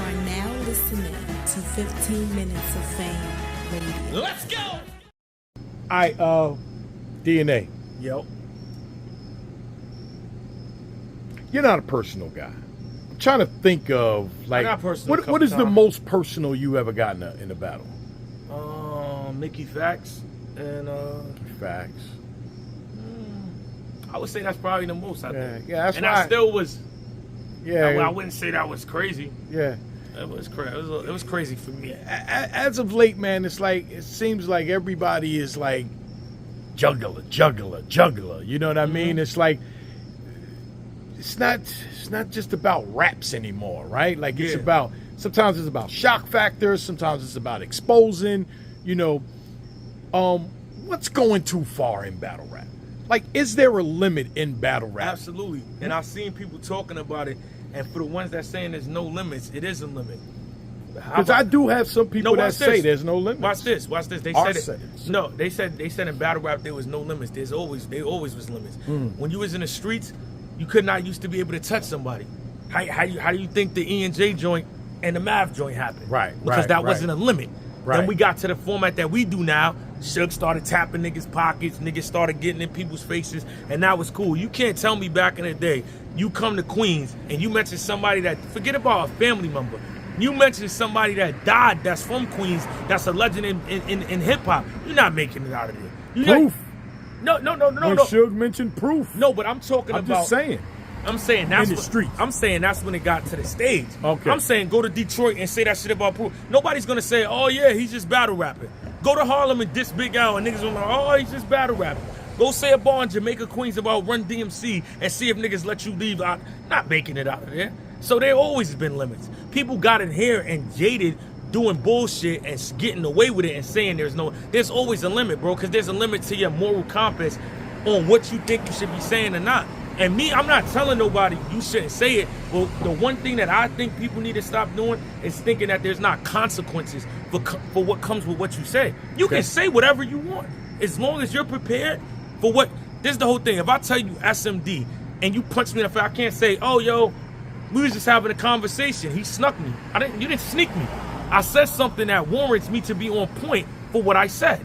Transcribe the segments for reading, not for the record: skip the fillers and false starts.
are now listening to 15 Minutes of Fame Radio. Let's go! All right, DNA. Yo. You're not a personal guy. I'm trying to think of, like, got personal a couple what is the times. most personal you ever gotten in a battle? Mickey Facts and Facts. I would say that's probably the most. I think. Yeah, that's and why. I still was. Yeah, I wouldn't say that was crazy. yeah. It was crazy. It was crazy for me. As of late, man, it seems like everybody is like juggler. You know what I mean? It's like it's not just about raps anymore, right? Like it's about sometimes it's about shock factor, sometimes it's about exposing. You know, what's going too far in battle rap? Like, is there a limit in battle rap? Absolutely. And I've seen people talking about it. And for the ones that saying there's no limits, it is a limit. Because I do have some people that say there's no limits. Watch this. They Our said it. says. No, they said in battle rap there was no limits. They always was limits. When you was in the streets, you could not used to be able to touch somebody. How do you think the E&J joint and the Mav joint happened? Right. Because that wasn't a limit. Right. Then we got to the format that we do now. Suge started tapping niggas' pockets. Niggas started getting in people's faces. And that was cool. You can't tell me back in the day, you come to Queens and you mention somebody that, forget about a family member. You mention somebody that died that's from Queens, that's a legend in hip-hop. You're not making it out of there. Proof. No. When Suge mentioned Proof. No, but I'm talking I'm about... just saying. I'm saying that's in the streets. I'm saying that's when it got to the stage. Okay. I'm saying go to Detroit and say that shit about Proof. Nobody's gonna say, oh yeah, he's just battle rapping. Go to Harlem and diss Big Al and niggas will be like, oh, he's just battle rapping. Go say a bar in Jamaica, Queens about Run DMC and see if niggas let you leave out. Not making it out of there. So there always been limits. People got in here and jaded doing bullshit and getting away with it and saying there's always a limit, bro, because there's a limit to your moral compass on what you think you should be saying or not. And me, I'm not telling nobody you shouldn't say it. Well, the one thing that I think people need to stop doing is thinking that there's not consequences for what comes with what you say. You can say whatever you want as long as you're prepared for what. This is the whole thing. If I tell you SMD and you punch me in the face, I can't say, oh, yo, we was just having a conversation. He snuck me. You didn't sneak me. I said something that warrants me to be on point for what I said.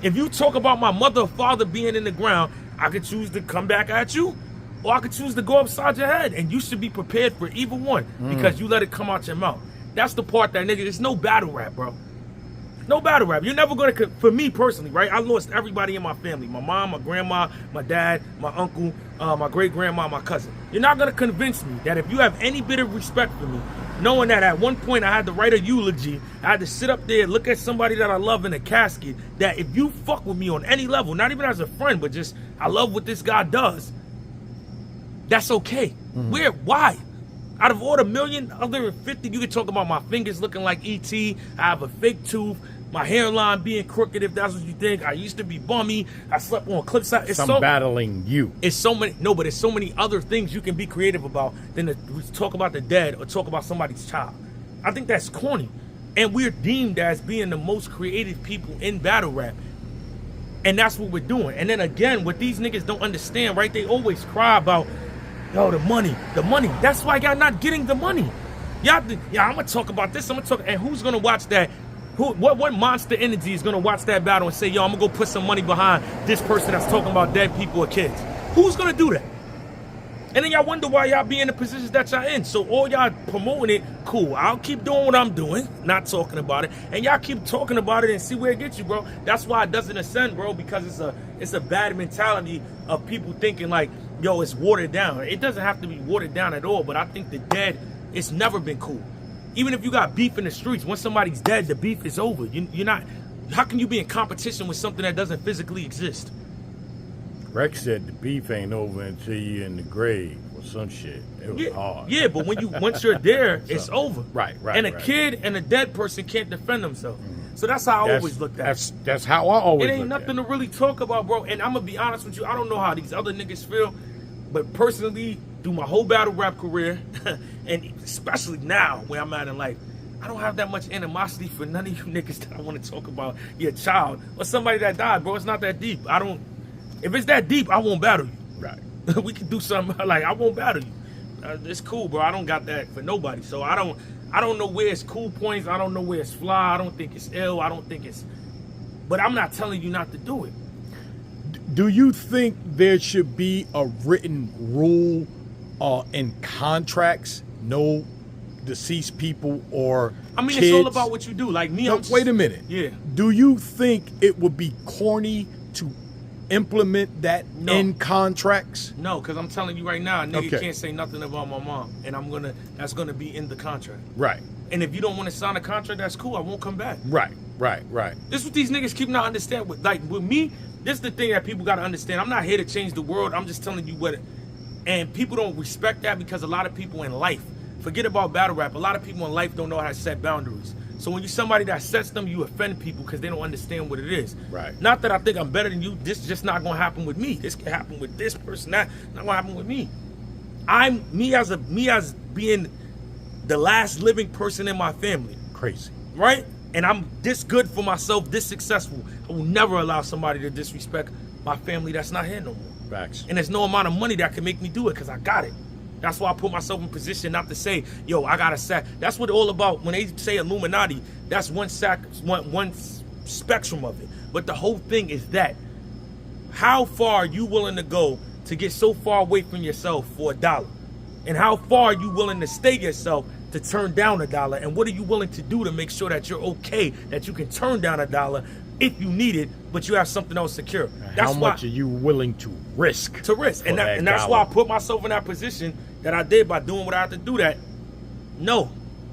If you talk about my mother or father being in the ground, I could choose to come back at you, or I could choose to go upside your head, and you should be prepared for either one because you let it come out your mouth. That's the part that nigga, there's no battle rap, bro. No battle rap. You're never gonna, for me personally, right? I lost everybody in my family. My mom, my grandma, my dad, my uncle, my great grandma, my cousin. You're not gonna convince me that if you have any bit of respect for me, knowing that at one point I had to write a eulogy, I had to sit up there, look at somebody that I love in a casket, that if you fuck with me on any level, not even as a friend, but just I love what this guy does, that's okay. Why? Out of all the million other 50, you can talk about my fingers looking like E.T., I have a fake tooth, my hairline being crooked, if that's what you think. I used to be bummy. I slept on cliffside. It's battling you. It's so many. No, but it's so many other things you can be creative about than to talk about the dead or talk about somebody's child. I think that's corny. And we're deemed as being the most creative people in battle rap. And that's what we're doing. And then again, what these niggas don't understand, right? They always cry about, yo, the money. That's why y'all not getting the money. I'm gonna talk about this. And who's gonna watch that? What monster energy is gonna watch that battle and say, yo, I'm gonna go put some money behind this person that's talking about dead people or kids? Who's gonna do that? And then y'all wonder why y'all be in the positions that y'all in. So all y'all promoting it, cool. I'll keep doing what I'm doing, not talking about it. And y'all keep talking about it and see where it gets you, bro. That's why it doesn't ascend, bro, because it's a bad mentality of people thinking like, yo, it's watered down. It doesn't have to be watered down at all, but I think the dead, it's never been cool. Even if you got beef in the streets, once somebody's dead, the beef is over. You're not, how can you be in competition with something that doesn't physically exist? Rex said the beef ain't over until you're in the grave or some shit. It was hard. Yeah, but once you're there, it's over. Right. And a kid and a dead person can't defend themselves. So that's how I always looked at it. That's how I always looked at it. It ain't nothing to really talk about, bro. And I'm going to be honest with you, I don't know how these other niggas feel, but personally, through my whole battle rap career, and especially now where I'm at in life, I don't have that much animosity for none of you niggas that I want to talk about your child or somebody that died, bro. It's not that deep. If it's that deep, I won't battle you. Right. We can do something like I won't battle you. It's cool, bro. I don't got that for nobody. So I I don't know where it's cool points. I don't know where it's fly. I don't think it's ill. I don't think it's. But I'm not telling you not to do it. Do you think there should be a written rule in contracts? No deceased people or I mean, kids? it's all about what you do. Like me, No, I'm just, wait a minute. Yeah. Do you think it would be corny to implement that No. in contracts? No, because I'm telling you right now, a nigga Okay. can't say nothing about my mom, and that's gonna be in the contract. Right, And if you don't want to sign a contract, that's cool. I won't come back. right. This is what these niggas keep not understand. With me, this is the thing that people gotta understand. I'm not here to change the world. I'm just telling you what. And people don't respect that because a lot of people in life, forget about battle rap. A lot of people in life don't know how to set boundaries. So when you're somebody that sets them, you offend people because they don't understand what it is. Right. Not that I think I'm better than you. This is just not gonna happen with me. This can happen with this person. Not gonna happen with me. I'm me as being the last living person in my family. Crazy. Right? And I'm this good for myself, this successful. I will never allow somebody to disrespect my family that's not here no more. Facts. And there's no amount of money that can make me do it because I got it. That's why I put myself in position not to say, yo, I got a sack. That's what it's all about. When they say Illuminati, that's one spectrum of it. But the whole thing is that how far are you willing to go to get so far away from yourself for $1? And how far are you willing to stay yourself to turn down $1? And what are you willing to do to make sure that you're okay, that you can turn down $1 if you need it, but you have something else secure? How much are you willing to risk? And that's why I put myself in that position that I did by doing what I had to do. That no,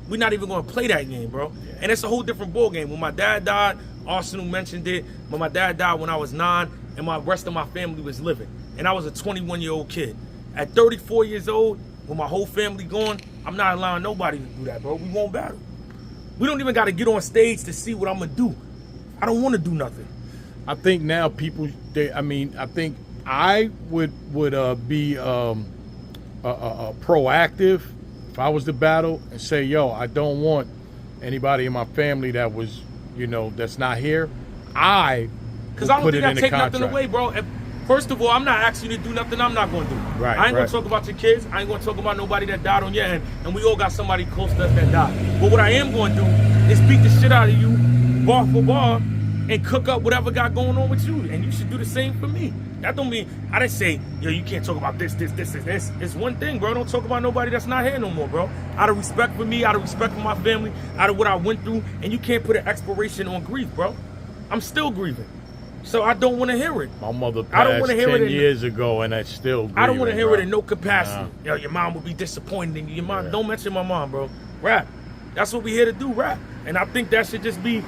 we're not even going to play that game, bro. Yeah. And it's a whole different ball game. When my dad died, Arsenal mentioned it, but my dad died when I was 9 and my rest of my family was living, and I was a 21-year-old kid. At 34 years old, with my whole family gone, I'm not allowing nobody to do that, bro. We won't battle. We don't even got to get on stage to see what I'm gonna do. I don't want to do nothing. I think now people, I think I would be proactive if I was to battle and say, yo, I don't want anybody in my family that was, that's not here. Because I don't think I take nothing away, bro. First of all, I'm not asking you to do nothing I'm not going to do. Right, I ain't going to talk about your kids. I ain't going to talk about nobody that died on your end. And we all got somebody close to us that died. But what I am going to do is beat the shit out of you, bar for bar, and cook up whatever got going on with you. And you should do the same for me. That don't mean, I didn't say, yo, you can't talk about this. It's one thing, bro. Don't talk about nobody that's not here no more, bro. Out of respect for me, out of respect for my family, out of what I went through. And you can't put an expiration on grief, bro. I'm still grieving. So I don't want to hear it. My mother passed 10 years ago, and I still grieving, I don't want to hear bro. it in no capacity. Yo, your mom would be disappointed in you. Your mom, Don't mention my mom, bro. Rap. That's what we here to do, rap. And I think that should just be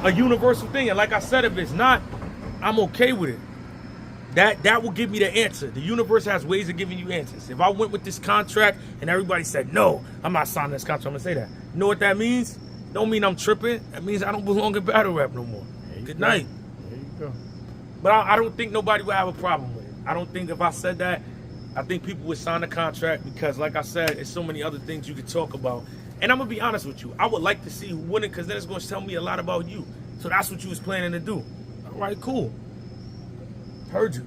a universal thing. And like I said, if it's not, I'm okay with it. That will give me the answer. The universe has ways of giving you answers. If I went with this contract and everybody said, no, I'm not signing this contract, I'm going to say that. You know what that means? Don't mean I'm tripping. That means I don't belong in battle rap no more. Good night. There you go. But I don't think nobody would have a problem with it. I don't think if I said that, I think people would sign the contract because, like I said, there's so many other things you could talk about. And I'm going to be honest with you. I would like to see who won it because then it's going to tell me a lot about you. So that's what you was planning to do. All right, cool. Heard you.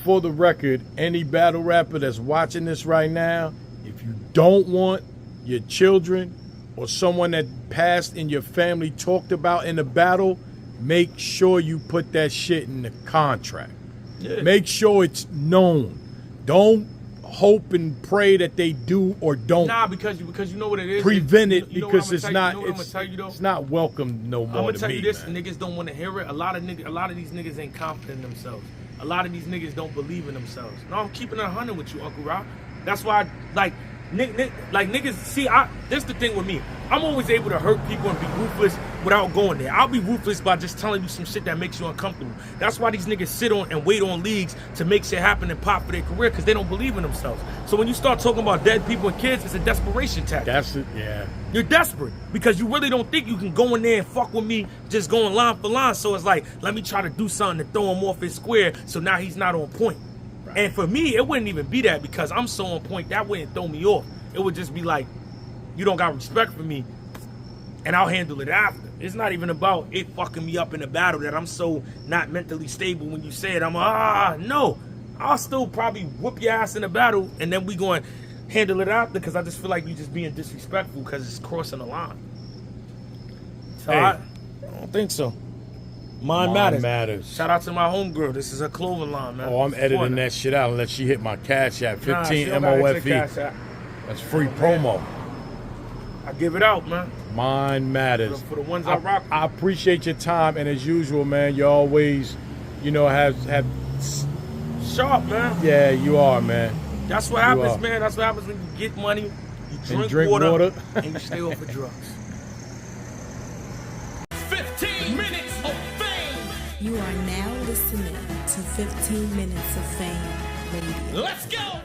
For the record, any battle rapper that's watching this right now, if you don't want your children or someone that passed in your family talked about in the battle, make sure you put that shit in the contract. Yeah. Make sure it's known. Don't hope and pray that they do or don't. Nah, because you know what it is. Prevent it You know because what it's I'm not. gonna tell you, though? It's not welcome no more. I'm gonna tell to you me, this: man. niggas don't want to hear it. A lot of these niggas ain't confident in themselves. A lot of these niggas don't believe in themselves. No, I'm keeping it 100 with you, Uncle Rob. That's why, niggas. See, this the thing with me. I'm always able to hurt people and be ruthless without going there. I'll be ruthless by just telling you some shit that makes you uncomfortable. That's why these niggas sit on and wait on leagues to make shit happen and pop for their career because they don't believe in themselves. So when you start talking about dead people and kids, it's a desperation tactic. That's it. Yeah. You're desperate because you really don't think you can go in there and fuck with me just going line for line. So it's like, let me try to do something to throw him off his square so now he's not on point. Right. And for me, it wouldn't even be that because I'm so on point, that wouldn't throw me off. It would just be like, you don't got respect for me and I'll handle it after. It's not even about it fucking me up in a battle that I'm so not mentally stable when you say it. I'm no. I'll still probably whoop your ass in a battle and then we going handle it out because I just feel like you just being disrespectful because it's crossing the line. So Hey. I don't think so. Mind matters. Shout out to my homegirl. This is her clothing line, man. Oh, I'm editing Support her. that shit out unless she hit my cash app. Nah, 15 she don't gotta hit your MOFE. cash app. That's free promo. I give it out, man. Mind matters. For the ones I rock. I appreciate your time, and as usual, man, you always, have. Sharp, man. Yeah, you are, man. That's what You happens, are. man. That's what happens when you get money, you And drink, drink water, water. and you stay off of drugs. 15 minutes of fame. You are now listening to 15 Minutes of Fame Radio. Let's go.